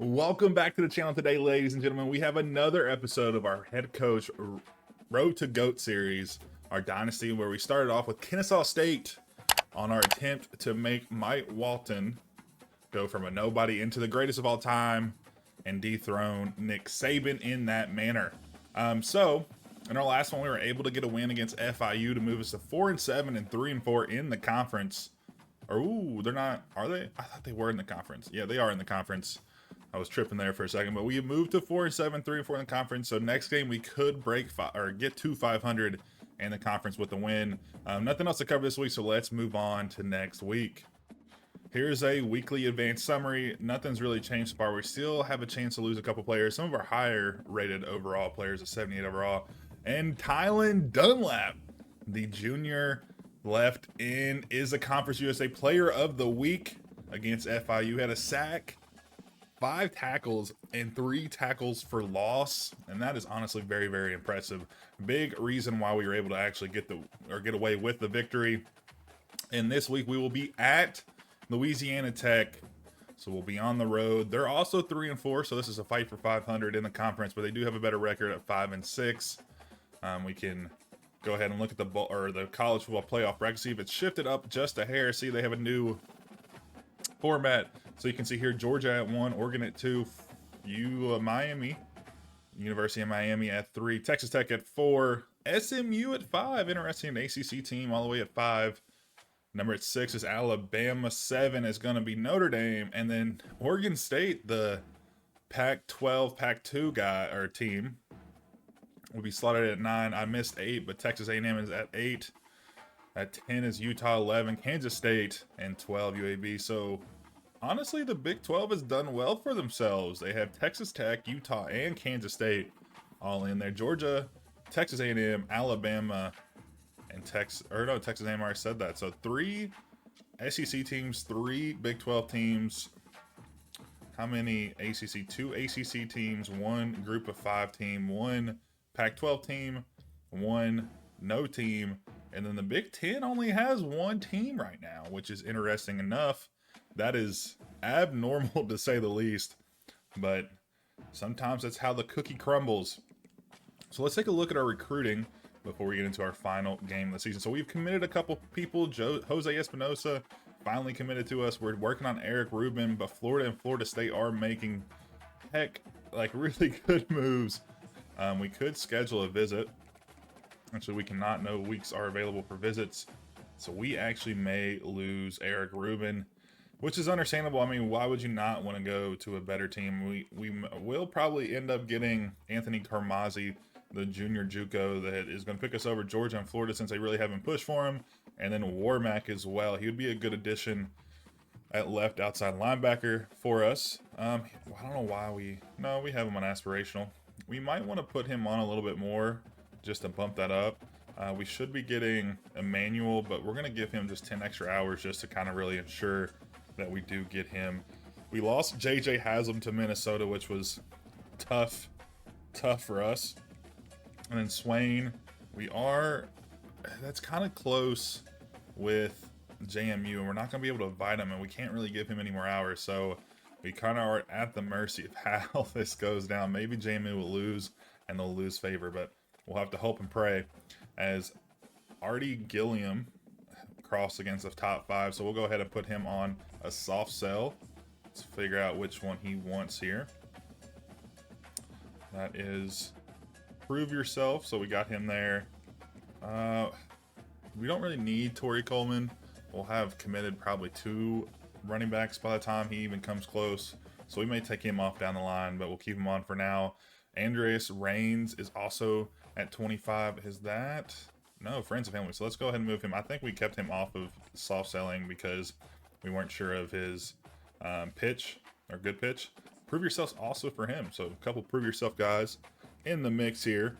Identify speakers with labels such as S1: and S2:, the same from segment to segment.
S1: Welcome back to the channel today, ladies and gentlemen. We have another episode of our head coach Road to GOAT series, our Dynasty, where we started off with Carousel State on our attempt to make Mike Walton go from a nobody into the greatest of all time and dethrone Nick Saban in that manner. So in our last one, we were able to get a win against FIU to move us to 4-7 and 3-4 in the conference. Or, ooh, they're not, are they? I thought they were in the conference. Yeah, they are in the conference. I was tripping there for a second, but we moved to 4-7, 3-4 in the conference. So next game we could break get to 500 in the conference with the win. Nothing else to cover this week, so let's move on to next week. Here's a weekly advanced summary. Nothing's really changed so far. We still have a chance to lose a couple players. Some of our higher rated overall players, at 78 overall. And Tylen Dunlap, the junior left in, is a Conference USA Player of the Week against FIU. Had a sack, 5 tackles, and 3 tackles for loss, and that is honestly very, very impressive. Big reason why we were able to actually get away with the victory. And this week we will be at Louisiana Tech, so we'll be on the road. They're also 3-4, so this is a fight for 500 in the conference, but they do have a better record at 5-6. We can go ahead and look at the college football playoff bracket, see if it's shifted up just a hair. See, they have a new format. So you can see here, Georgia at 1, Oregon at 2, Miami, University of Miami at 3, Texas Tech at 4, SMU at 5. Interesting, an ACC team all the way at 5. Number at 6 is Alabama. 7 is going to be Notre Dame, and then Oregon State, the Pac-12, Pac-2 team, will be slotted at 9. I missed 8, but Texas A&M is at 8. At 10 is Utah, 11, Kansas State, and 12 UAB. So honestly, the Big 12 has done well for themselves. They have Texas Tech, Utah, and Kansas State all in there. Georgia, Texas A&M, Alabama, and Texas A&M already said that. So 3 SEC teams, 3 Big 12 teams. How many ACC? 2 ACC teams, 1 Group of 5 team, 1 Pac-12 team, 1 no team. And then the Big 10 only has 1 team right now, which is interesting enough. That is abnormal to say the least, but sometimes that's how the cookie crumbles. So let's take a look at our recruiting before we get into our final game of the season. So we've committed a couple people. Jose Espinosa finally committed to us. We're working on Eric Rubin, but Florida and Florida State are making really good moves. We could schedule a visit. Actually, we cannot know weeks are available for visits. So we actually may lose Eric Rubin, which is understandable. I mean, why would you not want to go to a better team? We will probably end up getting Anthony Carmazzi, the junior JUCO that is going to pick us over Georgia and Florida since they really haven't pushed for him. And then Warmack as well. He would be a good addition at left outside linebacker for us. I don't know why we have him on aspirational. We might want to put him on a little bit more just to bump that up. We should be getting Emmanuel, but we're going to give him just 10 extra hours just to kind of really ensure that we do get him. We lost JJ Haslam to Minnesota, which was tough for us. And then Swain, that's kind of close with JMU, and we're not going to be able to invite him, and we can't really give him any more hours. So we kind of are at the mercy of how this goes down. Maybe JMU will lose, and they'll lose favor, but we'll have to hope and pray. As Artie Gilliam crossed against the top 5, so we'll go ahead and put him on a soft sell. Let's figure out which one he wants here. That is Prove Yourself, so we got him there. We don't really need Torrey Coleman. We'll have committed probably 2 running backs by the time he even comes close, so we may take him off down the line, but we'll keep him on for now. Andreas Reigns is also at 25. Is that? No, friends and family. So let's go ahead and move him. I think we kept him off of soft selling because we weren't sure of his pitch or good pitch. Prove Yourself's also for him. So a couple Prove Yourself guys in the mix here.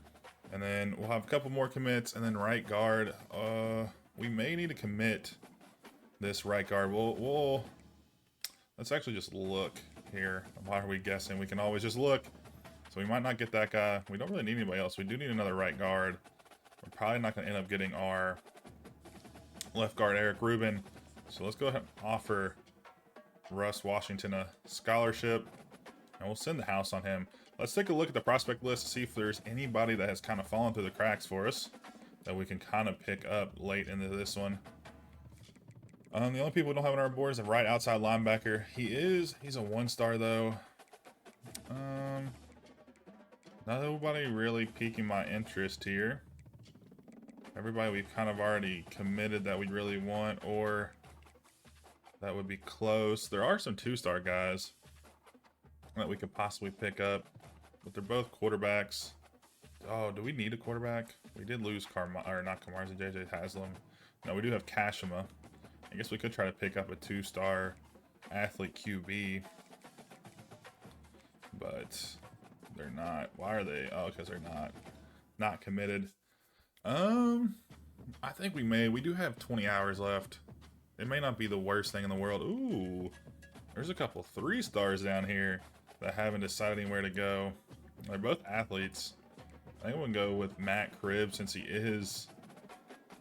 S1: And then we'll have a couple more commits. And then right guard. We may need to commit this right guard. Let's actually just look here. Why are we guessing? We can always just look. So we might not get that guy. We don't really need anybody else. We do need another right guard. We're probably not going to end up getting our left guard, Eric Rubin. So let's go ahead and offer Russ Washington a scholarship. And we'll send the house on him. Let's take a look at the prospect list to see if there's anybody that has kind of fallen through the cracks for us that we can kind of pick up late into this one. The only people we don't have on our board is a right outside linebacker. He's a 1-star though. Nobody really piquing my interest here. Everybody we've kind of already committed that we really want, or that would be close. There are some 2-star guys that we could possibly pick up, but they're both quarterbacks. Oh, do we need a quarterback? We did lose not Kamarza, JJ Haslam. No, we do have Kashima. I guess we could try to pick up a 2-star athlete QB, but they're not. Why are they? Oh, because they're not committed. I think we do have 20 hours left. It may not be the worst thing in the world. Ooh, there's a couple 3-stars down here that haven't decided anywhere to go. They're both athletes. I think we'll go with Matt Cribb since he is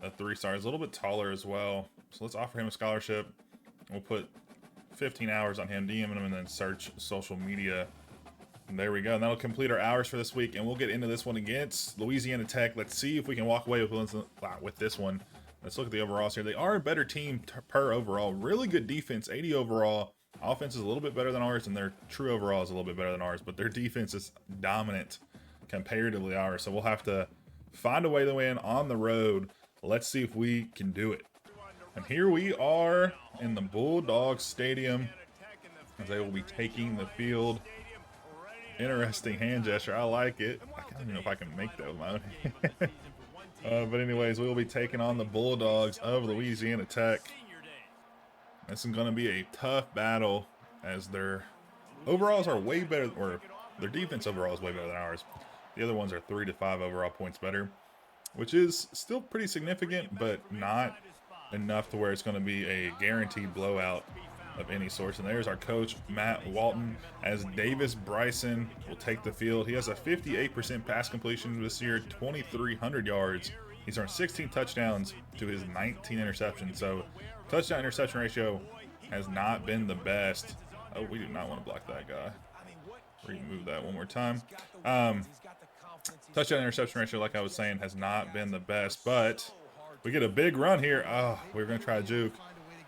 S1: a 3-star. He's a little bit taller as well. So let's offer him a scholarship. We'll put 15 hours on him, DM him, and then search social media. And there we go. And that'll complete our hours for this week. And we'll get into this one against Louisiana Tech. Let's see if we can walk away with this one. Let's look at the overalls here. They are a better team per overall. Really good defense, 80 overall. Offense is a little bit better than ours, and their true overall is a little bit better than ours. But their defense is dominant comparatively ours. So we'll have to find a way to win on the road. Let's see if we can do it. And here we are in the Bulldog Stadium as they will be taking the field. Interesting hand gesture. I like it. I don't even know if I can make that with my own hand. But anyways, we'll be taking on the Bulldogs of Louisiana Tech. This is going to be a tough battle as their overalls are way better, or their defense overall is way better than ours. The other ones are 3 to 5 overall points better, which is still pretty significant, but not enough to where it's going to be a guaranteed blowout of any sort. And there's our coach, Mike Walton, as Davis Bryson will take the field. He has a 58% pass completion this year, 2,300 yards. He's earned 16 touchdowns to his 19 interceptions. So touchdown interception ratio has not been the best. Oh, we do not want to block that guy. Remove that one more time. Touchdown interception ratio, like I was saying, has not been the best, but we get a big run here. Oh, we're going to try a juke.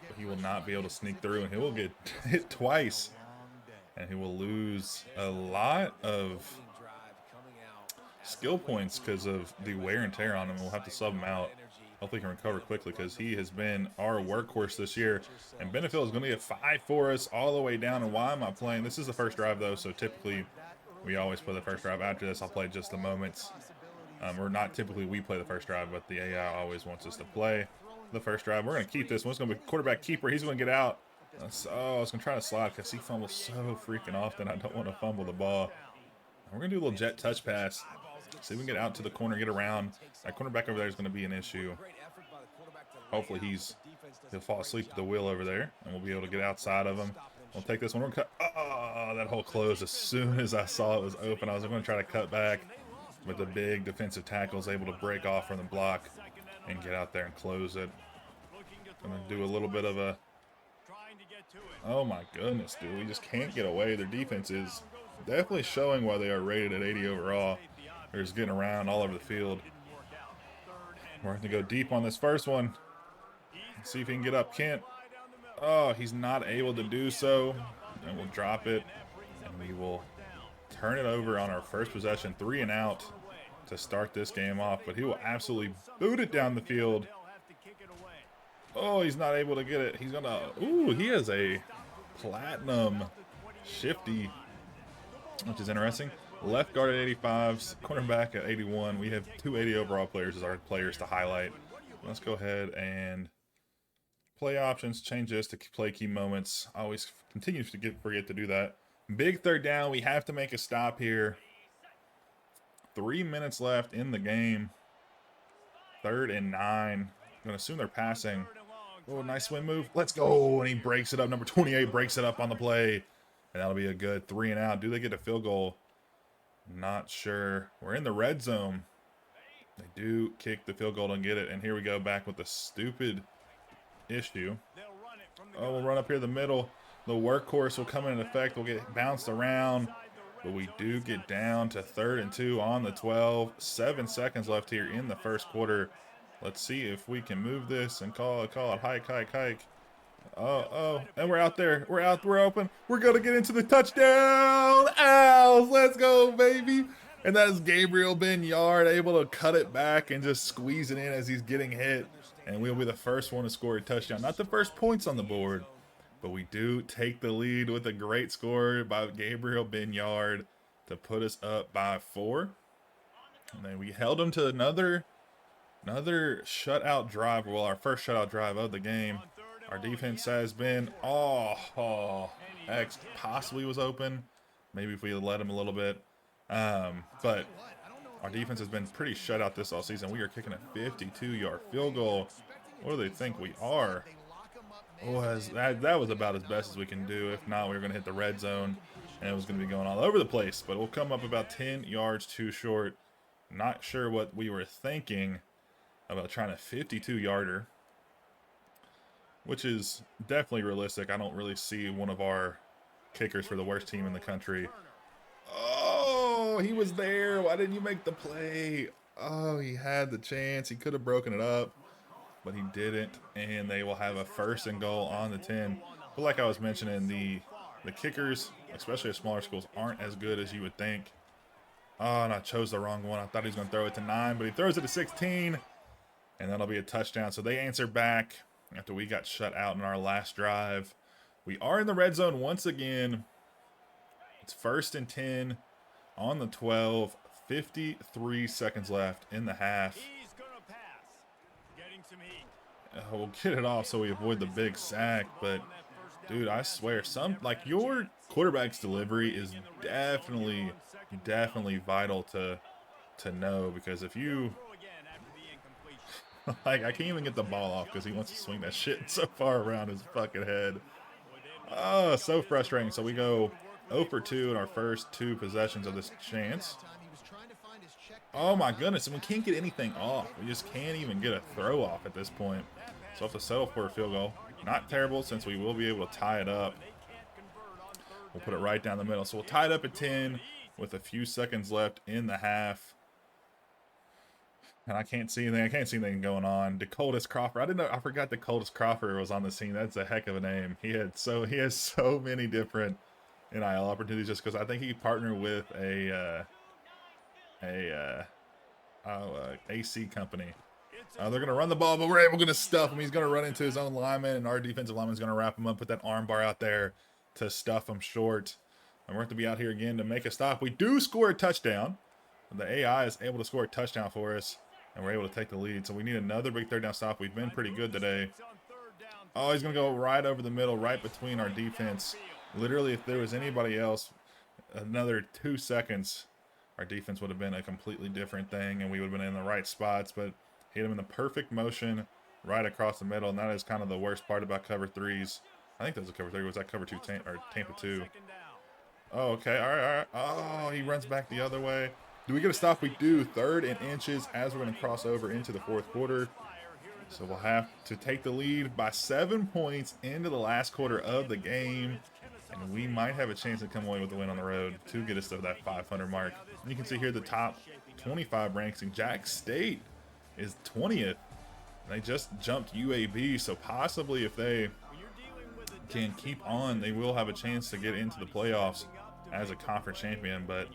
S1: But he will not be able to sneak through, and he will get hit twice. And he will lose a lot of skill points because of the wear and tear on him. We'll have to sub him out. Hopefully he can recover quickly because he has been our workhorse this year. And Benefield is going to get 5 for us all the way down. And why am I playing? This is the first drive, though, so typically we always play the first drive. After this, I'll play just the moments. Or not typically we play the first drive, but the AI always wants us to play the first drive. We're going to keep this one. It's going to be quarterback keeper. He's going to get out. I was going to try to slide because he fumbles so freaking often. I don't want to fumble the ball. We're going to do a little jet touch pass. See if we can get out to the corner, get around. That cornerback over there is going to be an issue. Hopefully he'll fall asleep at the wheel over there, and we'll be able to get outside of him. We'll take this one. We're going to cut. Oh, that hole closed as soon as I saw it was open. I was going to try to cut back, but the big defensive tackle is able to break off from the block and get out there and close it. I'm going to do a little bit of a... Oh my goodness, dude. We just can't get away. Their defense is definitely showing why they are rated at 80 overall. They're just getting around all over the field. We're going to go deep on this first one. Let's see if he can get up Kent. Oh, he's not able to do so. And we'll drop it. And we will turn it over on our first possession. 3 and out to start this game off. But he will absolutely boot it down the field. Oh, he's not able to get it. He's going to... Ooh, he has a platinum shifty, which is interesting. Left guard at 85, cornerback at 81. We have 280 overall players as our players to highlight. Let's go ahead and play options, change this to play key moments. I always continue to forget to do that. Big third down. We have to make a stop here. 3 minutes left in the game. 3rd and 9. I'm going to assume they're passing. Oh, nice swing move. Let's go. And he breaks it up. Number 28 breaks it up on the play. And that'll be a good 3 and out. Do they get a field goal? Not sure. We're in the red zone. They do kick the field goal and get it. And here we go back with the stupid issue. Oh, we'll run up here the middle. The workhorse will come in effect. We'll get bounced around. but we do get down to 3rd and 2 on the 12. 7 seconds left here in the first quarter. Let's see if we can move this and call it hike, hike, hike. Oh, and we're out there. We're open. We're going to get into the touchdown. Owls, let's go, baby. And that is Gabriel Ben-Yard able to cut it back and just squeeze it in as he's getting hit. And we'll be the first one to score a touchdown. Not the first points on the board, but we do take the lead with a great score by Gabriel Ben-Yard to put us up by 4. And then we held him to another shutout drive. Well, our first shutout drive of the game. Our defense has been, X possibly was open. Maybe if we had let him a little bit. But our defense has been pretty shut out this all season. We are kicking a 52-yard field goal. What do they think we are? That was about as best as we can do. If not, we were going to hit the red zone, and it was going to be going all over the place. But we'll come up about 10 yards too short. Not sure what we were thinking about trying a 52-yarder, which is definitely realistic. I don't really see one of our kickers for the worst team in the country. Oh, he was there. Why didn't you make the play? Oh, he had the chance. He could have broken it up, but he didn't. And they will have a 1st and goal on the 10. But like I was mentioning, the kickers, especially at smaller schools, aren't as good as you would think. Oh, and I chose the wrong one. I thought he was going to throw it to 9, but he throws it to 16. And that'll be a touchdown. So they answer back after we got shut out in our last drive. We are in the red zone once again. It's 1st and 10 on the 12. 53 seconds left in the half. We'll get it off so we avoid the big sack. But, dude, I swear, your quarterback's delivery is definitely vital to know. Because if you... I can't even get the ball off because he wants to swing that shit so far around his fucking head. Oh, so frustrating. So we go 0 for 2 in our first 2 possessions of this chance. Oh my goodness, and we can't get anything off. We just can't even get a throw off at this point. So we'll have to settle for a field goal. Not terrible since we will be able to tie it up. We'll put it right down the middle. So we'll tie it up at 10 with a few seconds left in the half. And I can't see anything. I can't see anything going on. Dakotas Crawford. I didn't know. I forgot Dakotas Crawford was on the scene. That's a heck of a name. He has so many different NIL opportunities just because I think he partnered with a AC company. They're going to run the ball, but we're able to stuff him. He's going to run into his own lineman, and our defensive lineman is going to wrap him up, put that arm bar out there to stuff him short. And we're going to be out here again to make a stop. We do score a touchdown. The AI is able to score a touchdown for us, and we're able to take the lead. So we need another big 3rd down stop. We've been pretty good today. Oh, he's going to go right over the middle, right between our defense. Literally, if there was anybody else, another 2 seconds, our defense would have been a completely different thing, and we would have been in the right spots. But hit him in the perfect motion right across the middle, and that is kind of the worst part about cover 3s. I think that was a cover 3. Was that cover 2 or Tampa 2? Oh, okay. All right. Oh, he runs back the other way. Do we get a stop? We do. 3rd and inches as we're going to cross over into the 4th quarter. So we'll have to take the lead by 7 points into the last quarter of the game. And we might have a chance to come away with the win on the road to get us to that 500 mark. And you can see here the top 25 ranks. And Jack State is 20th. They just jumped UAB. So possibly if they can keep on, they will have a chance to get into the playoffs as a conference champion. But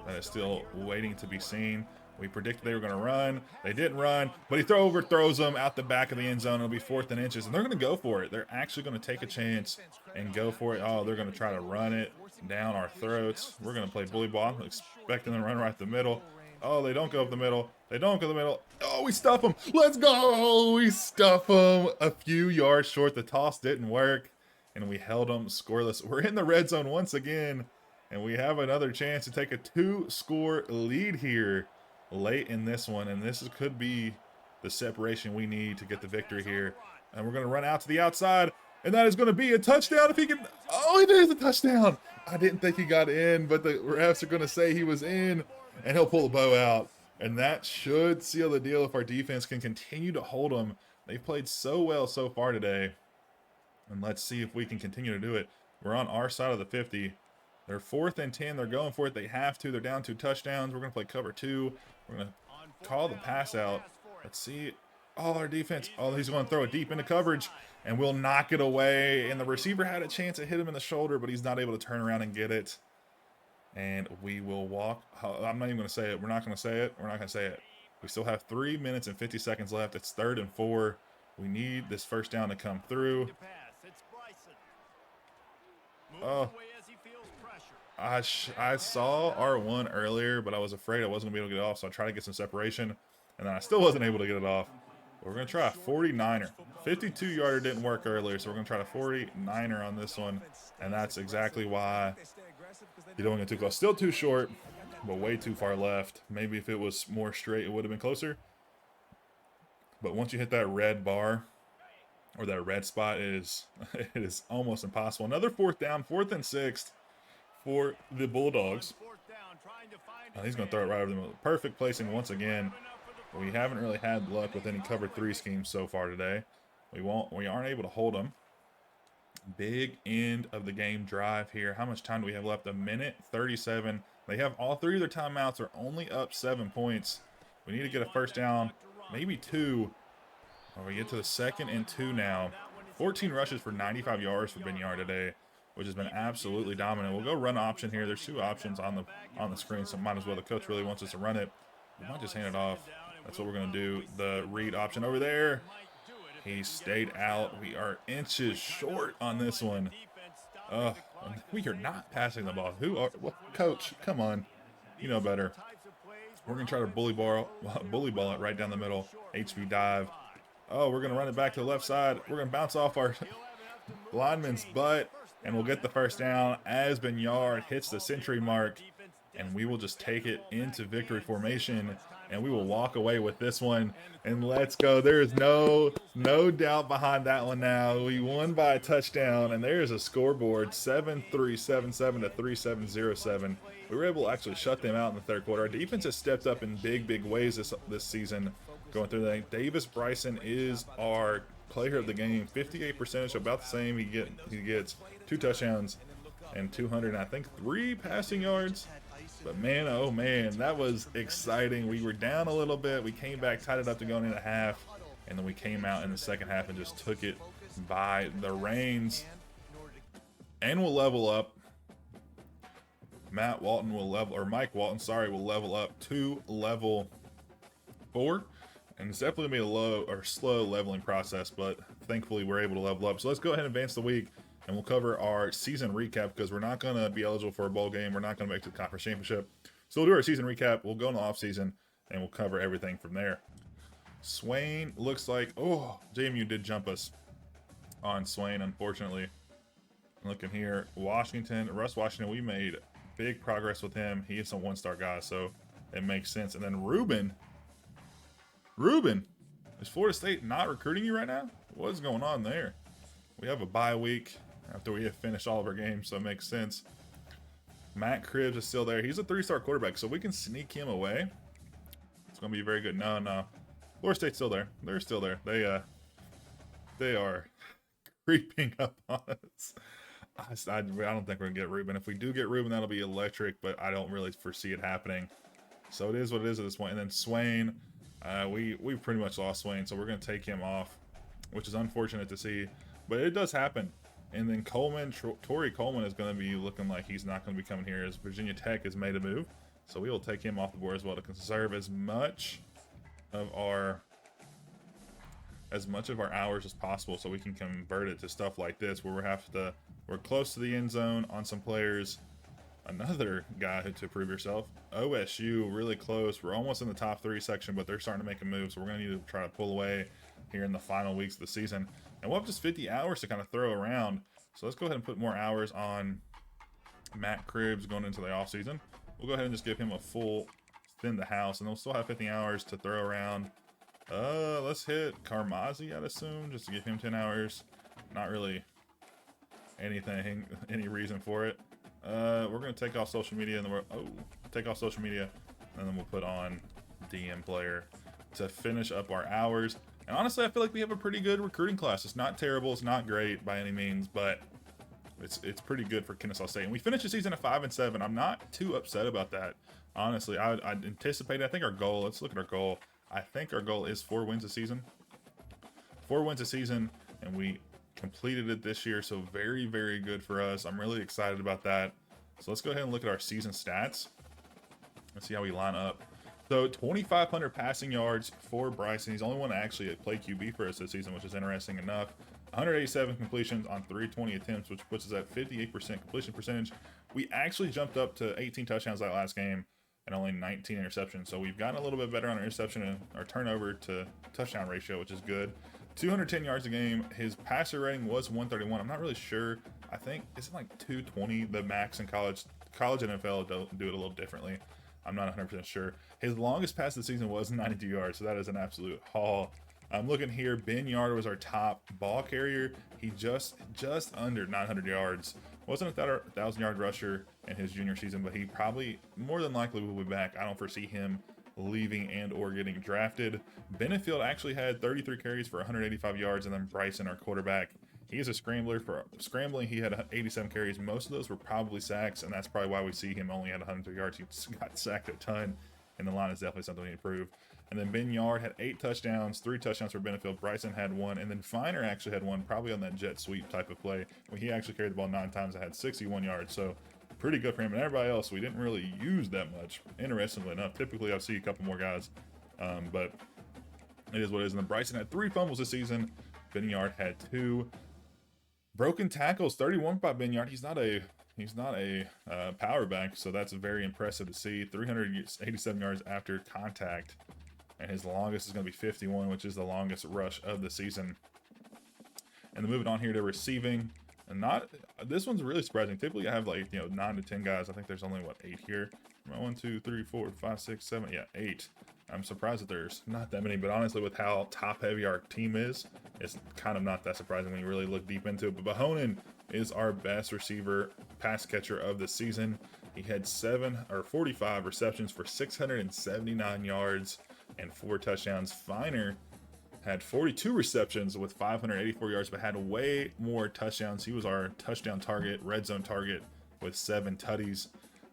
S1: that is still waiting to be seen. We predicted they were going to run. They didn't run, but he overthrows them out the back of the end zone. It'll be 4th and inches, and they're going to go for it. They're actually going to take a chance and go for it. Oh, they're going to try to run it down our throats. We're going to play bully ball. I'm expecting them to run right the middle. Oh, they don't go up the middle. They don't go the middle. Oh, we stuff them. Let's go. We stuff them a few yards short. The toss didn't work, and we held them scoreless. We're in the red zone once again. And we have another chance to take a 2-score lead here late in this one. And this could be the separation we need to get the victory here. And we're going to run out to the outside. And that is going to be a touchdown if he can. Oh, it is a touchdown. I didn't think he got in, but the refs are going to say he was in. And he'll pull the bow out. And that should seal the deal if our defense can continue to hold them. They've played so well so far today. And let's see if we can continue to do it. We're on our side of the 50. They're 4th and 10. They're going for it. They have to. They're down 2 touchdowns. We're going to play cover 2. We're going to call the pass out. Let's see. Oh, our defense. Oh, he's going to throw it deep into coverage, and we'll knock it away. And the receiver had a chance to hit him in the shoulder, but he's not able to turn around and get it. And we will walk. I'm not even going to say it. We're not going to say it. We're not going to say it. We still have 3 minutes and 50 seconds left. It's 3rd and 4. We need this first down to come through. Oh, I saw R1 earlier, but I was afraid I wasn't going to be able to get it off, so I tried to get some separation, and then I still wasn't able to get it off. But we're going to try a 49er. 52-yarder didn't work earlier, so we're going to try a 49er on this one, and that's exactly why you don't get too close. Still too short, but way too far left. Maybe if it was more straight, it would have been closer. But once you hit that red bar, or that red spot, it is almost impossible. Another 4th down, 4th and 6th for the Bulldogs. He's going to throw it right over the middle. Perfect placing once again. We haven't really had luck with any cover 3 schemes so far today. We aren't able to hold them. Big end of the game drive here. How much time do we have left? 1:37. They have all 3 of their timeouts. Are only up 7 points. We need to get a first down, maybe 2. We get to the 2nd and 2 now. 14 rushes for 95 yards for Binyard today, which has been absolutely dominant. We'll go run option here. There's 2 options on the screen, so might as well. The coach really wants us to run it. We might just hand it off. That's what we're going to do. The read option over there. He stayed out. We are inches short on this one. We are not passing the ball. Coach, come on. You know better. We're going to try to bully ball it right down the middle. HB dive. Oh, we're going to run it back to the left side. We're going to bounce off our lineman's butt, and we'll get the first down as Binyard hits the century mark, and we will just take it into victory formation, and we will walk away with this one, and let's go. There is no doubt behind that one now. We won by a touchdown, and there's a scoreboard, 7-3-7-7 to 3-7-0-7. We were able to actually shut them out in the 3rd quarter. Our defense has stepped up in big ways this season. Going through that, Davis Bryson is our player of the game. 58%, about the same. He gets 2 touchdowns and 200, I think 3 passing yards. But man, oh man, that was exciting. We were down a little bit. We came back, tied it up to going into half, and then we came out in the 2nd half and just took it by the reins. And we'll level up. Mike Walton, will level up to level 4. And it's definitely going to be a slow leveling process, but thankfully we're able to level up. So let's go ahead and advance the week, and we'll cover our season recap because we're not going to be eligible for a bowl game. We're not going to make it to the conference championship. So we'll do our season recap. We'll go in the offseason, and we'll cover everything from there. Swain looks like, oh, JMU did jump us on Swain, unfortunately. Looking here, Russ Washington, we made big progress with him. He is a 1-star guy, so it makes sense. And then Ruben, is Florida State not recruiting you right now? What's going on there? We have a bye week after we have finished all of our games, so it makes sense. Matt Cribbs is still there. He's a 3-star quarterback, so we can sneak him away. It's going to be very good. No. Florida State's still there. They're still there. They are creeping up on us. I don't think we're going to get Ruben. If we do get Ruben, that'll be electric, but I don't really foresee it happening. So it is what it is at this point. And then Swain, we've pretty much lost Swain, so we're going to take him off, which is unfortunate to see, but it does happen. And then Torrey Coleman is going to be looking like he's not going to be coming here as Virginia Tech has made a move. So we will take him off the board as well to conserve as much of our hours as possible, so we can convert it to stuff like this where we're close to the end zone on some players. Another guy to prove yourself. OSU really close. We're almost in the top 3 section, but they're starting to make a move, so we're going to need to try to pull away here in the final weeks of the season. And we'll have just 50 hours to kind of throw around. So let's go ahead and put more hours on Matt Cribbs going into the offseason. We'll go ahead and just give him a full spin the house, and we'll still have 50 hours to throw around. Let's hit Carmazzi, I'd assume, just to give him 10 hours. Not really any reason for it. We're going to take off social media, and then take off social media, and then we'll put on DM player to finish up our hours. And honestly, I feel like we have a pretty good recruiting class. It's not terrible. It's not great by any means, but It's pretty good for Kennesaw State. And we finished the season at 5-7. I'm not too upset about that. Honestly, I anticipated. I think our goal. Let's look at our goal. I think our goal is 4 wins a season. 4 wins a season, and we completed it this year. So very, very good for us. I'm really excited about that. So let's go ahead and look at our season stats. Let's see how we line up. So 2,500 passing yards for Bryson. He's the only one to actually play QB for us this season, which is interesting enough. 187 completions on 320 attempts, which puts us at 58% completion percentage. We actually jumped up to 18 touchdowns that last game and only 19 interceptions. So we've gotten a little bit better on our interception and our turnover to touchdown ratio, which is good. 210 yards a game. His passer rating was 131. I'm not really sure. I think it's like 220 the max in college. College and NFL don't do it a little differently. I'm not 100% sure. His longest pass of the season was 92 yards, so that is an absolute haul. I'm looking here. Ben Yard was our top ball carrier. He just under 900 yards. Wasn't a 1,000-yard rusher in his junior season, but he probably more than likely will be back. I don't foresee him leaving and or getting drafted. Benefield actually had 33 carries for 185 yards, and then Bryson, our quarterback, he is a scrambler. For scrambling, he had 87 carries. Most of those were probably sacks, and that's probably why we see him only at 100 yards. He got sacked a ton, and the line is definitely something we need to improve. And then Ben Yard had 8 touchdowns, 3 touchdowns for Benefield. Bryson had 1, and then Finer actually had 1, probably on that jet sweep type of play, when he actually carried the ball 9 times and had 61 yards. So pretty good for him. And everybody else, we didn't really use that much, interestingly enough. Typically, I'll see a couple more guys, but it is what it is. And then Bryson had 3 fumbles this season. Ben Yard had 2. Broken tackles, 31 by Ben Yard. He's not a power back, so that's very impressive to see. 387 yards after contact, and his longest is going to be 51, which is the longest rush of the season. And then moving on here to receiving, and this one's really surprising. Typically, I have 9 to 10 guys. I think there's only 8 here. 1, 2, 3, 4, 5, 6, 7, yeah, 8. I'm surprised that there's not that many, but honestly, with how top heavy our team is, it's kind of not that surprising when you really look deep into it. But Bahonen is our best receiver pass catcher of the season. He had 45 receptions for 679 yards and 4 touchdowns. Finer had 42 receptions with 584 yards, but had way more touchdowns. He was our touchdown target, red zone target, with 7 tutties.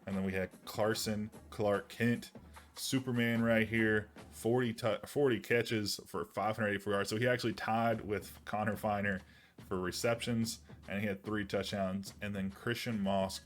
S1: And then we had Clark Kent, Superman right here, 40 catches for 584 yards. So he actually tied with Connor Finer for receptions, and he had 3 touchdowns. And then Christian Moss,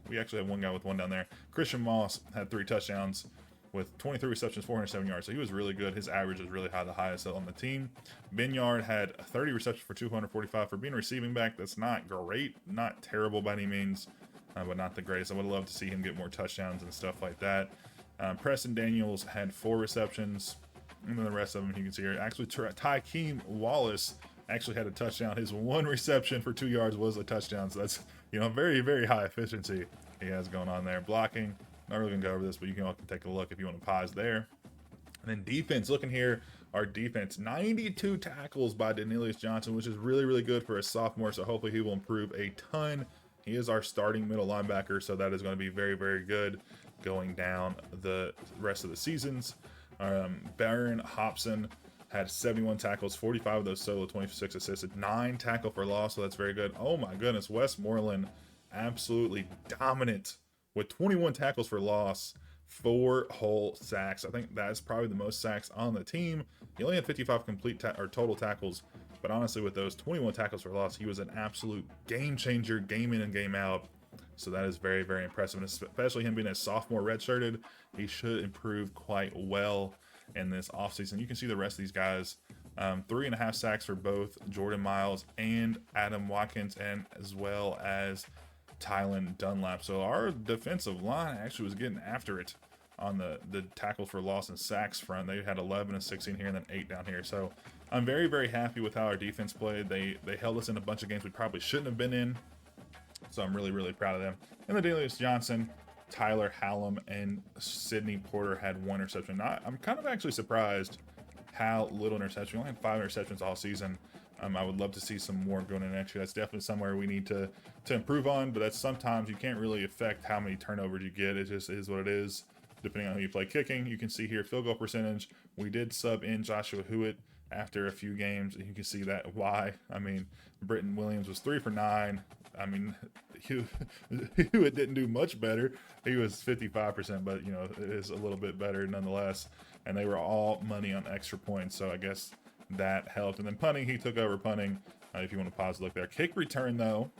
S1: we actually have one guy with 1 down there. Christian Moss had 3 touchdowns with 23 receptions, 407 yards. So he was really good. His average was really high, the highest on the team. Ben Yard had 30 receptions for 245. For being a receiving back, that's not great, not terrible by any means, but not the greatest. I would love to see him get more touchdowns and stuff like that. Preston Daniels had 4 receptions, and then the rest of them you can see here. Actually, Tykeem Wallace actually had a touchdown. His 1 reception for 2 yards was a touchdown. So that's very, very high efficiency he has going on there. Blocking, not really gonna go over this, but you can all take a look if you want to pause there. And then defense, looking here, our defense, 92 tackles by Denilius Johnson, which is really, really good for a sophomore. So hopefully he will improve a ton. He is our starting middle linebacker, so that is going to be very, very good going down the rest of the seasons. Baron Hobson had 71 tackles, 45 of those solo, 26 assisted, 9 tackle for loss, so that's very good. Oh my goodness, Westmoreland absolutely dominant with 21 tackles for loss, 4 whole sacks. I think that's probably the most sacks on the team. He only had 55 complete total tackles, but honestly, with those 21 tackles for loss, he was an absolute game changer, game in and game out. So that is very, very impressive, and especially him being a sophomore redshirted, he should improve quite well in this offseason. You can see the rest of these guys, 3.5 sacks for both Jordan Miles and Adam Watkins, and as well as Tylen Dunlap. So our defensive line actually was getting after it on the tackles for loss and sacks front. They had 11 and 16 here, and then 8 down here. So I'm very, very happy with how our defense played. They held us in a bunch of games we probably shouldn't have been in. So I'm really, really proud of them. And then Denilius Johnson, Tyler Hallam, and Sidney Porter had 1 interception. I'm kind of actually surprised how little interception. We only had 5 interceptions all season. I would love to see some more going in next year. That's definitely somewhere we need to improve on, but that's sometimes you can't really affect how many turnovers you get. It just is what it is, depending on who you play. Kicking, you can see here, field goal percentage. We did sub in Joshua Hewitt after a few games. You can see that why. I mean, Britton Williams was 3 for 9. I mean, Hewitt didn't do much better. He was 55%, but you know, it is a little bit better nonetheless. And they were all money on extra points, so I guess that helped. And then punting, he took over punting. If you want to pause and look there. Kick return though,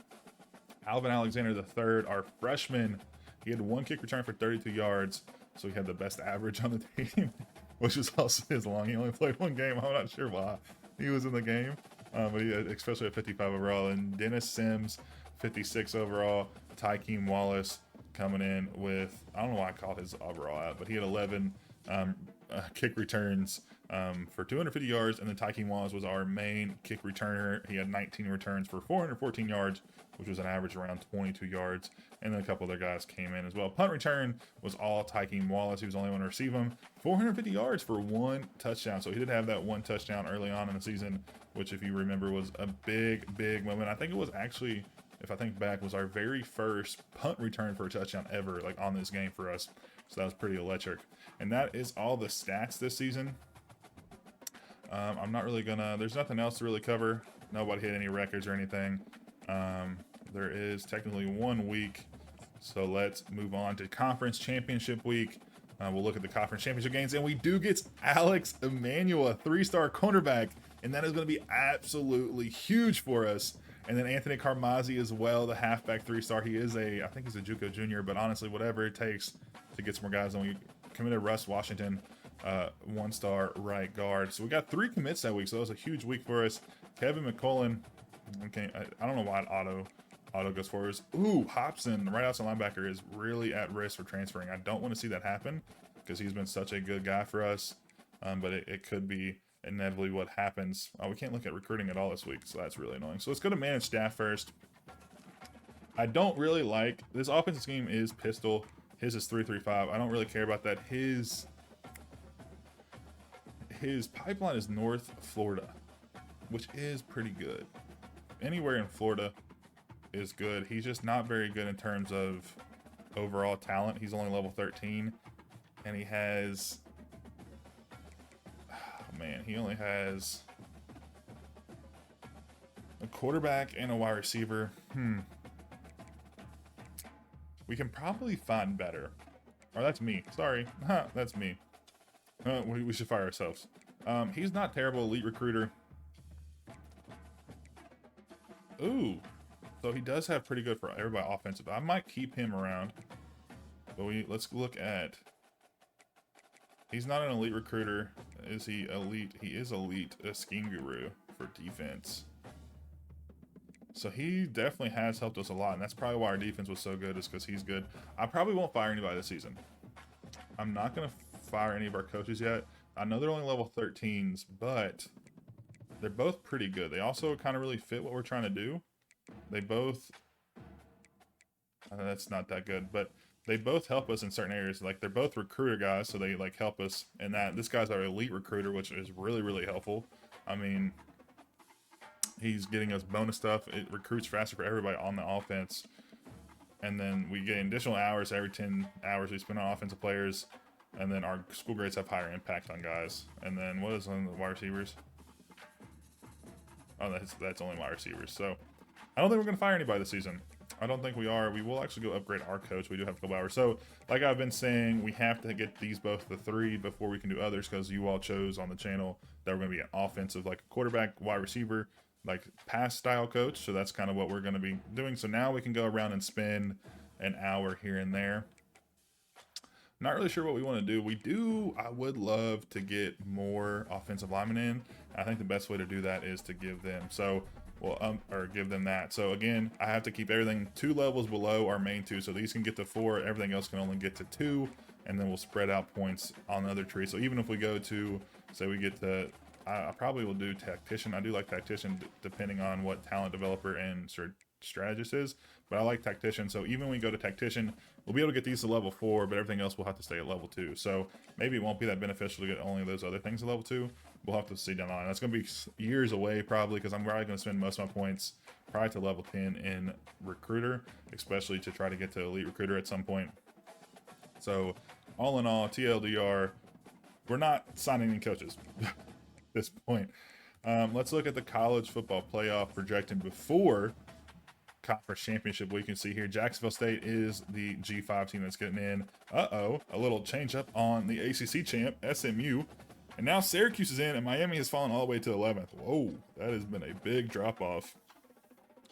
S1: Alvin Alexander III, our freshman, he had 1 kick return for 32 yards, so he had the best average on the team, which was also his long. He only played 1 game. I'm not sure why he was in the game, but he, especially at 55 overall. And Dennis Sims, 56 overall. Tykeem Wallace coming in with, I don't know why I called his overall out, but he had 11 kick returns for 250 yards, and then Tykeem Wallace was our main kick returner. He had 19 returns for 414 yards, which was an average around 22 yards, and then a couple other guys came in as well. Punt return was all Tykeem Wallace. He was the only one to receive them. 450 yards for 1 touchdown. So he did have that 1 touchdown early on in the season, which, if you remember, was a big moment. I think it was actually, if I think back, was our very first punt return for a touchdown ever, like on this game for us. So that was pretty electric. And that is all the stats this season. I'm not really gonna, there's nothing else to really cover. Nobody hit any records or anything. There is technically 1 week, so let's move on to conference championship week. We'll look at the conference championship games, and we do get Alex Emmanuel, a 3-star cornerback, and that is going to be absolutely huge for us. And then Anthony Carmazzi as well, the halfback 3-star. He is I think he's a JUCO junior, but honestly, whatever it takes to get some more guys. And we committed Russ Washington, 1-star right guard. So we got 3 commits that week, so that was a huge week for us. Kevin McCullen, okay, I don't know why auto goes forward. Ooh, Hobson, the right outside linebacker, is really at risk for transferring. I don't want to see that happen because he's been such a good guy for us, but it could be inevitably what happens. We can't look at recruiting at all this week, so that's really annoying. So let's go to manage staff first. I don't really like this offensive scheme. Is pistol. His is 3-3-5. I don't really care about that. His pipeline is North Florida, which is pretty good. Anywhere in Florida is good. He's just not very good in terms of overall talent. He's only level 13, and he has, oh man, he only has a quarterback and a wide receiver. We can probably find better. Or that's me. Sorry. That's me. We should fire ourselves. He's not terrible. Elite recruiter. Ooh. So he does have pretty good for everybody offensive. I might keep him around. But let's look at. He's not an elite recruiter. Is he elite? He is elite. A scheme guru for defense. So he definitely has helped us a lot, and that's probably why our defense was so good, is because he's good. I probably won't fire anybody this season. I'm not going to fire any of our coaches yet. I know they're only level 13s, but they're both pretty good. They also kind of really fit what we're trying to do. They both, that's not that good, but they both help us in certain areas. Like, they're both recruiter guys, so they like help us in that. This guy's our elite recruiter, which is really helpful. I mean, he's getting us bonus stuff. It recruits faster for everybody on the offense. And then we get additional hours every 10 hours we spend on offensive players. And then our school grades have higher impact on guys. And then what is on the wide receivers? Oh, that's only wide receivers. So I don't think we're going to fire anybody this season. I don't think we are. We will actually go upgrade our coach. We do have a couple hours. So like I've been saying, we have to get these both the 3 before we can do others, because you all chose on the channel that we're going to be an offensive, like a quarterback, wide receiver, like pass style coach. So that's kind of what we're going to be doing. So now we can go around and spend an hour here and there. Not really sure what we want to do. I would love to get more offensive linemen in. I think the best way to do that is to give them or give them that. So again, I have to keep everything 2 levels below our main 2. So these can get to 4, everything else can only get to 2, and then we'll spread out points on the other tree. So even if we go to, say we get to, I probably will do tactician. I do like tactician depending on what talent developer and strategist is, but I like tactician. So even when we go to tactician, we'll be able to get these to level 4, but everything else will have to stay at level 2. So maybe it won't be that beneficial to get only those other things at level 2. We'll have to see down the line. That's going to be years away probably, because I'm probably going to spend most of my points probably to level 10 in recruiter, especially to try to get to elite recruiter at some point. So all in all, TLDR, we're not signing any coaches. this point. Let's look at the college football playoff projection before conference championship. We can see here Jacksonville State is the G5 team that's getting in. A little change up on the ACC champ SMU, and now Syracuse is in, and Miami has fallen all the way to 11th. Whoa, that has been a big drop off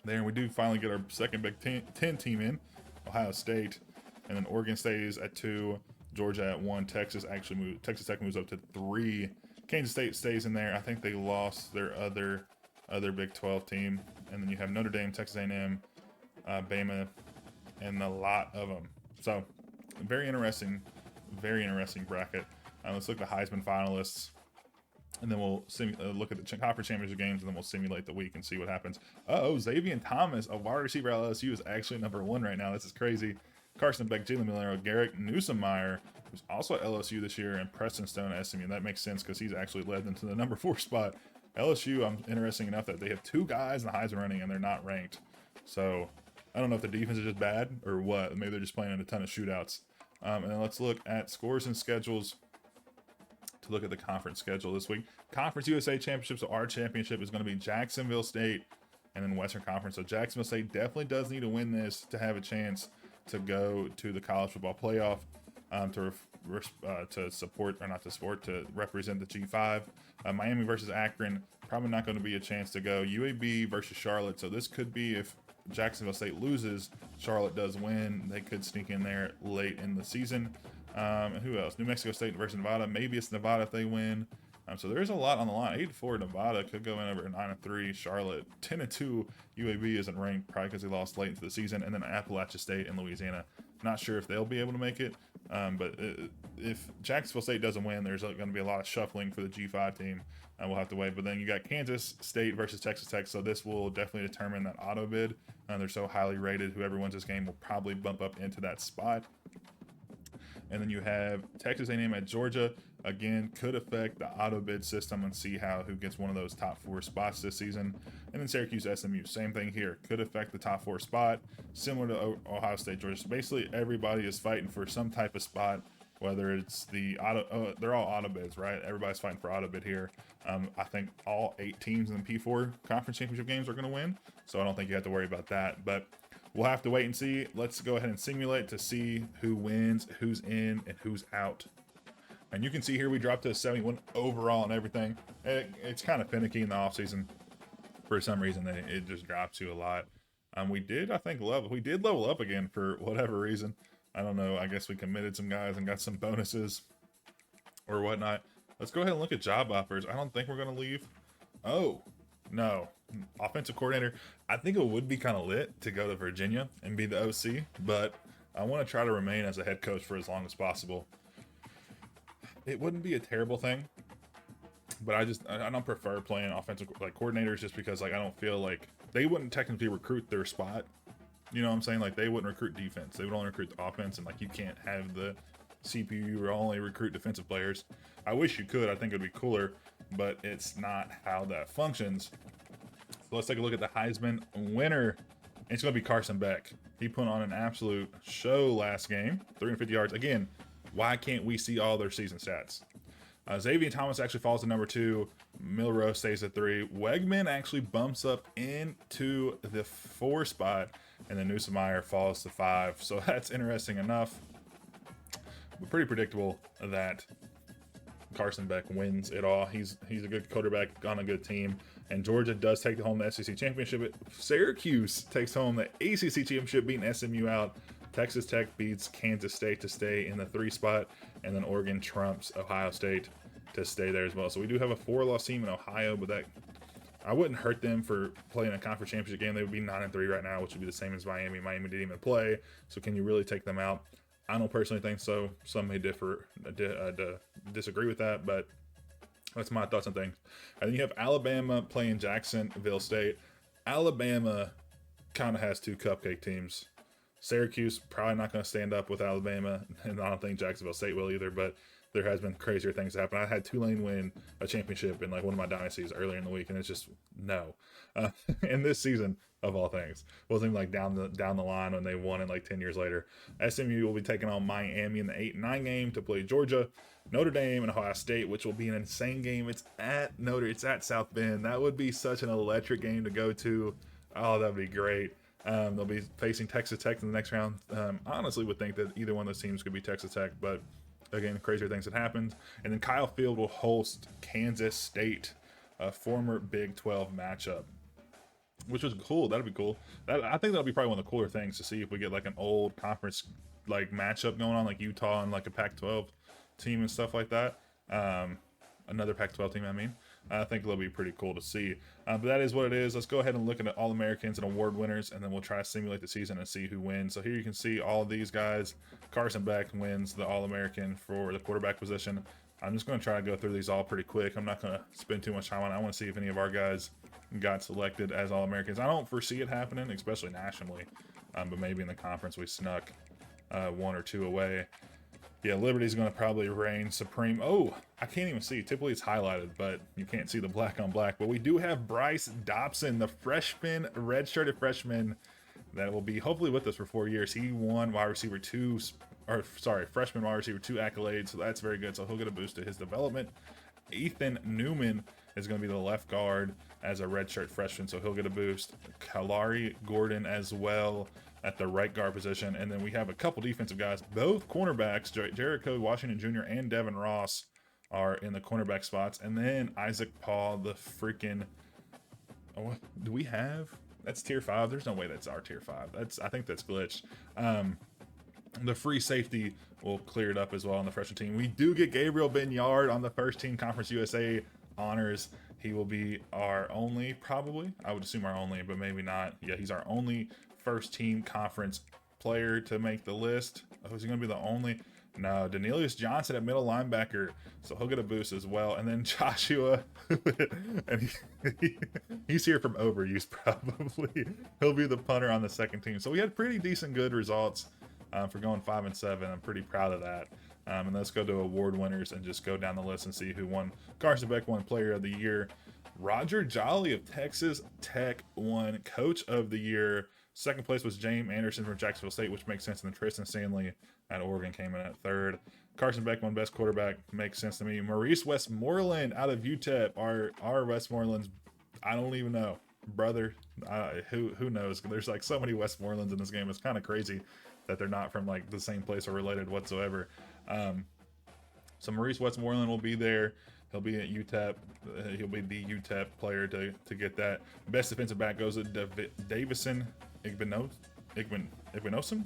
S1: there. And we do finally get our second Big 10 team in, Ohio State, and then Oregon State is at 2, Georgia at 1. Texas Tech moves up to 3. Kansas State stays in there. I think they lost their other Big 12 team. And then you have Notre Dame, Texas A&M, Bama, and a lot of them. So very interesting bracket. Let's look at the Heisman finalists, and then we'll look at the conference championship games, and then we'll simulate the week and see what happens. Xavier Thomas, a wide receiver at LSU, is actually number 1 right now. This is crazy. Carson Beck, Jalen Milano, Garrett Newsomeyer, who's also at LSU this year, and Preston Stone at SMU. That makes sense because he's actually led them to the number 4 spot. LSU, I'm interesting enough that they have 2 guys in the Heisman running and they're not ranked. So I don't know if the defense is just bad or what. Maybe they're just playing in a ton of shootouts. And then let's look at scores and schedules to look at the conference schedule this week. Conference USA Championship, so our championship is going to be Jacksonville State and then Western Conference. So Jacksonville State definitely does need to win this to have a chance to go to the college football playoff, to support, or not to support, to represent the G5. Miami versus Akron, probably not going to be a chance to go. UAB versus Charlotte, so this could be, if Jacksonville State loses, Charlotte does win, they could sneak in there late in the season. And who else? New Mexico State versus Nevada. Maybe it's Nevada if they win. So there's a lot on the line. 8-4 Nevada could go in over 9-3 Charlotte. 10-2 UAB isn't ranked, probably because they lost late into the season. And then Appalachia State and Louisiana. Not sure if they'll be able to make it. But if Jacksonville State doesn't win, there's going to be a lot of shuffling for the G5 team. We'll have to wait. But then you got Kansas State versus Texas Tech. So this will definitely determine that auto bid. They're so highly rated. Whoever wins this game will probably bump up into that spot. And then you have Texas A&M at Georgia. Again, could affect the auto bid system and see who gets one of those top 4 spots this season. And then Syracuse SMU, same thing here. Could affect the top 4 spot, similar to Ohio State Georgia. So basically, everybody is fighting for some type of spot, whether it's the auto. They're all auto bids, right? Everybody's fighting for auto bid here. I think all 8 teams in the P4 conference championship games are going to win. So I don't think you have to worry about that. But we'll have to wait and see. Let's go ahead and simulate to see who wins, who's in, and who's out. And you can see here we dropped to a 71 overall and everything. It's kind of finicky in the offseason. For some reason, it just drops you a lot. We did, I think, level up again for whatever reason. I don't know. I guess we committed some guys and got some bonuses or whatnot. Let's go ahead and look at job offers. I don't think we're going to leave. Oh, no. Offensive coordinator. I think it would be kind of lit to go to Virginia and be the OC, but I want to try to remain as a head coach for as long as possible. It wouldn't be a terrible thing, but I don't prefer playing offensive coordinators just because I don't feel like they wouldn't technically recruit their spot. You know what I'm saying? They wouldn't recruit defense. They would only recruit the offense, and you can't have the CPU or only recruit defensive players. I wish you could. I think it'd be cooler, but it's not how that functions. So let's take a look at the Heisman winner. It's going to be Carson Beck. He put on an absolute show last game, 350 yards. Again, why can't we see all their season stats? Xavier Thomas actually falls to number 2. Milroe stays at 3. Wegman actually bumps up into the 4 spot, and then Newsomeyer falls to 5. So that's interesting enough. But pretty predictable that Carson Beck wins it all. He's a good quarterback on a good team. And Georgia does take home the SEC championship. Syracuse takes home the ACC championship, beating SMU out. Texas Tech beats Kansas State to stay in the 3 spot, and then Oregon trumps Ohio State to stay there as well. So we do have a 4-loss team in Ohio, but that I wouldn't hurt them for playing a conference championship game. They would be 9-3 right now, which would be the same as Miami. Miami didn't even play, so can you really take them out? I don't personally think so. Some may disagree with that, but that's my thoughts on things. And then you have Alabama playing Jacksonville State. Alabama kind of has 2 cupcake teams. Syracuse probably not going to stand up with Alabama, and I don't think Jacksonville State will either, but there has been crazier things happen. I had Tulane win a championship in like one of my dynasties earlier in the week, and it's just no. And this season, of all things, wasn't even like down the line when they won it like 10 years later. SMU will be taking on Miami in the 8-9 game to play Georgia, Notre Dame, and Ohio State, which will be an insane game. It's at South Bend. That would be such an electric game to go to. Oh, that'd be great. They'll be facing Texas Tech in the next round. I honestly would think that either one of those teams could be Texas Tech, but again, crazier things had happened. And then Kyle Field will host Kansas State, a former Big 12 matchup, which was cool. That'd be cool. I think that'll be probably one of the cooler things to see if we get like an old conference like matchup going on, like Utah and like a Pac-12 team and stuff like that. Another Pac-12 team, I mean. I think it'll be pretty cool to see. But that is what it is. Let's go ahead and look at All-Americans and award winners, and then we'll try to simulate the season and see who wins. So here you can see all of these guys. Carson Beck wins the All-American for the quarterback position. I'm just going to try to go through these all pretty quick. I'm not going to spend too much time on it. I want to see if any of our guys got selected as All-Americans. I don't foresee it happening, especially nationally, but maybe in the conference we snuck one or two away. Yeah, Liberty's going to probably reign supreme. Oh, I can't even see. Typically it's highlighted, but you can't see the black on black. But we do have Bryce Dobson, the freshman, redshirted freshman that will be hopefully with us for 4 years. He won freshman wide receiver 2 accolades, so that's very good. So he'll get a boost to his development. Ethan Newman is going to be the left guard as a redshirt freshman, so he'll get a boost. Kalari Gordon as well at the right guard position. And then we have a couple defensive guys, both cornerbacks, Jericho Washington Jr. and Devin Ross are in the cornerback spots. And then Isaac Paul, the freaking, oh, do we have, that's tier 5. There's no way that's our tier 5. I think that's glitched. The free safety will clear it up as well on the freshman team. We do get Gabriel Benyard on the first team Conference USA honors. He will be our only, probably, I would assume our only, but maybe not. Yeah, he's our only first team conference player to make the list. Oh, is he going to be the only? No, Danelius Johnson at middle linebacker, so he'll get a boost as well. And then Joshua, and he's here from overuse probably. He'll be the punter on the second team. So we had pretty decent good results for going 5-7. I'm pretty proud of that. And let's go to award winners and just go down the list and see who won. Carson Beck won Player of the Year. Roger Jolly of Texas Tech won Coach of the Year. Second place was James Anderson from Jacksonville State, which makes sense. And then Tristan Stanley at Oregon came in at third. Carson Beck won Best Quarterback. Makes sense to me. Maurice Westmoreland out of UTEP. Our Westmorelands, I don't even know. Brother, who knows? There's like so many Westmorelands in this game. It's kind of crazy that they're not from like the same place or related whatsoever. So Maurice Westmoreland will be there. He'll be at UTEP. He'll be the UTEP player to get that. Best defensive back goes to Davison Igbenosum.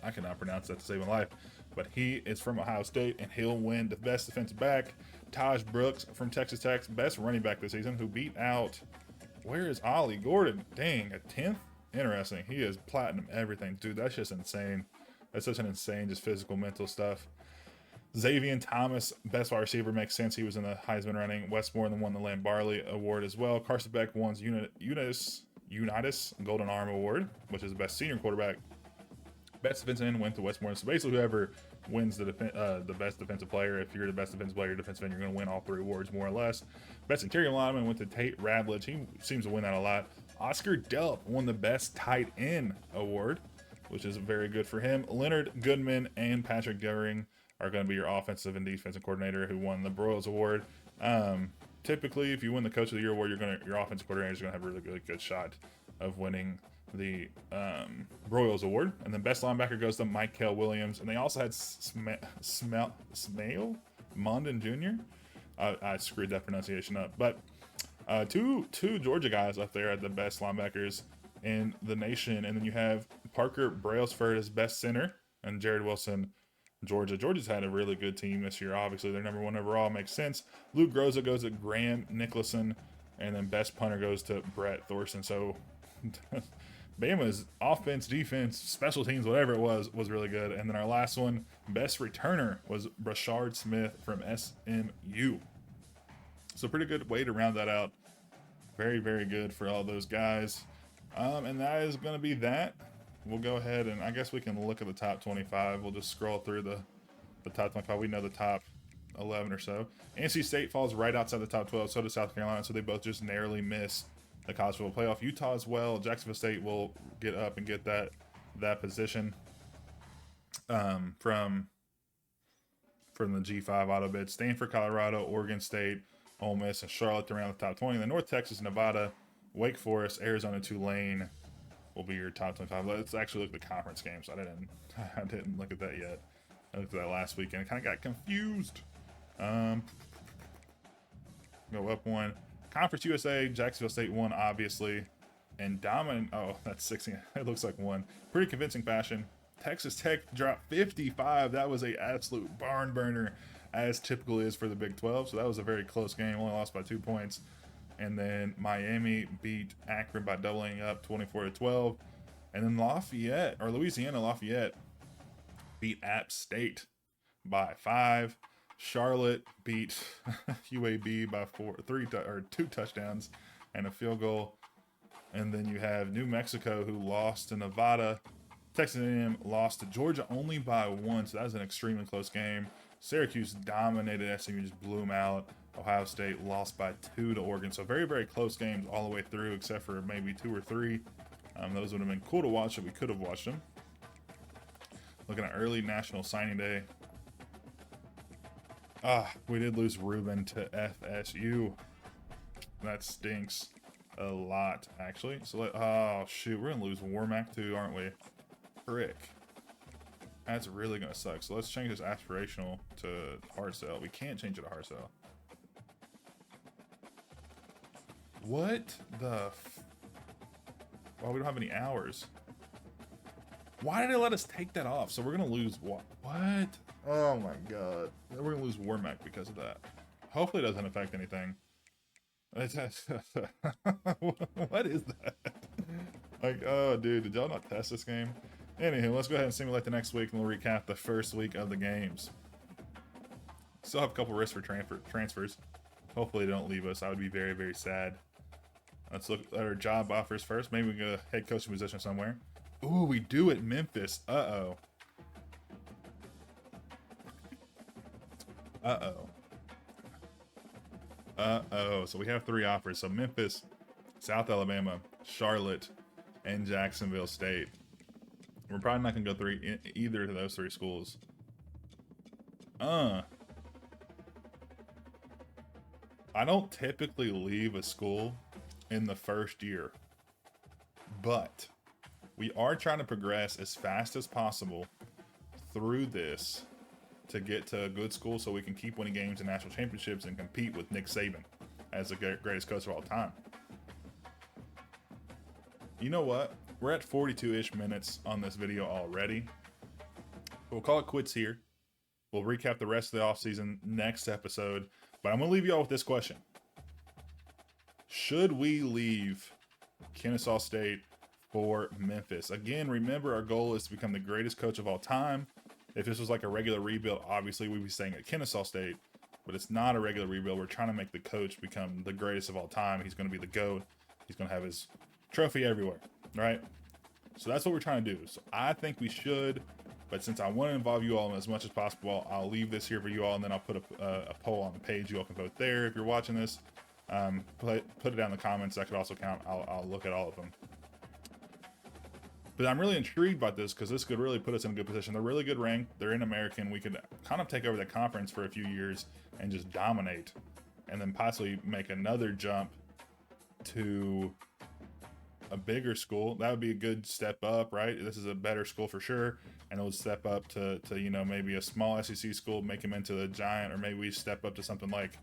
S1: I cannot pronounce that to save my life, but he is from Ohio State and he'll win the best defensive back. Taj Brooks from Texas Tech's best running back this season, who beat out, where is Ollie Gordon? Dang, a 10th? Interesting. He is platinum everything. Dude, that's just insane. That's such an insane, just physical, mental stuff. Xavier Thomas, best wide receiver, makes sense. He was in the Heisman running. Westmoreland won the Lamb Barley Award as well. Carson Beck won Unitas Golden Arm Award, which is the best senior quarterback. Best defensive end went to Westmoreland. So basically, whoever wins the best defensive player, if you're the best defensive player, defensive end, you're going to win all 3 awards more or less. Best interior lineman went to Tate Ravlich. He seems to win that a lot. Oscar Delp won the best tight end award, which is very good for him. Leonard Goodman and Patrick Goering are going to be your offensive and defensive coordinator who won the Broyles Award. Typically, if you win the Coach of the Year award, your offensive coordinator is going to have a really good shot of winning the Broyles Award. And then best linebacker goes to Michael Williams. And they also had Smale Mondon Jr. I screwed that pronunciation up. But two Georgia guys up there at the best linebackers in the nation. And then you have Parker Brailsford as best center and Jared Wilson, Georgia. Georgia's had a really good team this year. Obviously, they're number 1 overall. Makes sense. Luke Groza goes to Graham Nicholson. And then best punter goes to Brett Thorson. So Bama's offense, defense, special teams, whatever it was really good. And then our last one, best returner, was Brashard Smith from SMU. So pretty good way to round that out. Very, very good for all those guys. And that is going to be that. We'll go ahead and I guess we can look at the top 25. We'll just scroll through the top 25. We know the top 11 or so. NC State falls right outside the top 12. So does South Carolina. So they both just narrowly miss the college football playoff. Utah as well. Jacksonville State will get up and get that position from the G5 auto bid. Stanford, Colorado, Oregon State, Ole Miss, and Charlotte around the top 20. Then North Texas, Nevada, Wake Forest, Arizona, Tulane will be your top 25. Let's actually look at the conference games. I didn't look at that yet. I looked at that last weekend. I kind of got confused. Go up one. Conference USA, Jacksonville State won, obviously. And dominant. Oh, that's 16. It looks like one. Pretty convincing fashion. Texas Tech dropped 55. That was a absolute barn burner, as typical is for the Big 12. So that was a very close game. Only lost by 2 points. And then Miami beat Akron by doubling up 24-12. And then Louisiana Lafayette beat App State by 5. Charlotte beat UAB by 2 touchdowns and a field goal. And then you have New Mexico, who lost to Nevada. Texas A&M lost to Georgia only by 1, so that was an extremely close game. Syracuse dominated SMU, just blew them out. Ohio State lost by 2 to Oregon. So very, very close games all the way through, except for maybe 2 or 3. Those would have been cool to watch if we could have watched them. Looking at early National Signing Day. We did lose Ruben to FSU. That stinks a lot, actually. So, oh, shoot. We're going to lose Warmack, too, aren't we? Frick. That's really going to suck. So let's change this aspirational to hard sell. We can't change it to hard sell. What the well, we don't have any hours. Why did it let us take that off? So we're going to lose what? What? Oh my god. We're going to lose Warmack because of that. Hopefully it doesn't affect anything. What is that? Like, oh dude, did y'all not test this game? Anywho, let's go ahead and simulate the next week and we'll recap the first week of the games. Still have a couple risks for transfers. Hopefully they don't leave us. I would be very, very sad. Let's look at our job offers first. Maybe we can get a head coaching position somewhere. Ooh, we do at Memphis. Uh-oh. Uh-oh. Uh-oh. So we have 3 offers. So Memphis, South Alabama, Charlotte, and Jacksonville State. We're probably not going to go either of those 3 schools. I don't typically leave a school in the first year, but we are trying to progress as fast as possible through this to get to a good school so we can keep winning games and national championships and compete with Nick Saban as the greatest coach of all time. You know what? We're at 42-ish minutes on this video already. We'll call it quits here. We'll recap the rest of the offseason next episode. But I'm going to leave you all with this question. Should we leave Kennesaw State for Memphis? Again, remember our goal is to become the greatest coach of all time. If this was like a regular rebuild, obviously we'd be staying at Kennesaw State. But it's not a regular rebuild. We're trying to make the coach become the greatest of all time. He's going to be the GOAT. He's going to have his trophy everywhere, right? So that's what we're trying to do. So I think we should. But since I want to involve you all as much as possible, I'll leave this here for you all, and then I'll put a poll on the page. You all can vote there if you're watching this. Put it down in the comments. That could also count. I'll look at all of them. But I'm really intrigued by this because this could really put us in a good position. They're really good ranked. They're in American. We could kind of take over the conference for a few years and just dominate, and then possibly make another jump to a bigger school. That would be a good step up, right? This is a better school for sure. And it would step up to you know, maybe a small SEC school, make them into the giant, or maybe we step up to something like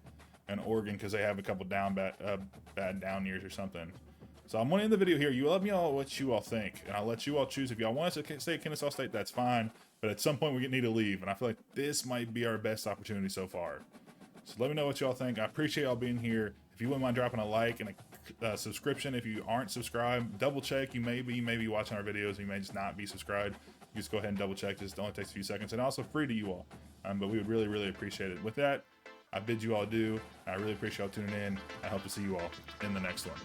S1: an Oregon because they have a couple bad down years or something. So I'm going to end the video here. You let me know what you all think, and I'll let you all choose. If y'all want us to stay at Kennesaw State, that's fine. But at some point we need to leave, and I feel like this might be our best opportunity so far. So let me know what y'all think. I appreciate y'all being here. If you wouldn't mind dropping a like and a subscription, if you aren't subscribed, double check. You may be watching our videos. You may just not be subscribed. You just go ahead and double check. Just only takes a few seconds, and also free to you all. But we would really, really appreciate it. With that, I bid you all adieu. I really appreciate y'all tuning in. I hope to see you all in the next one.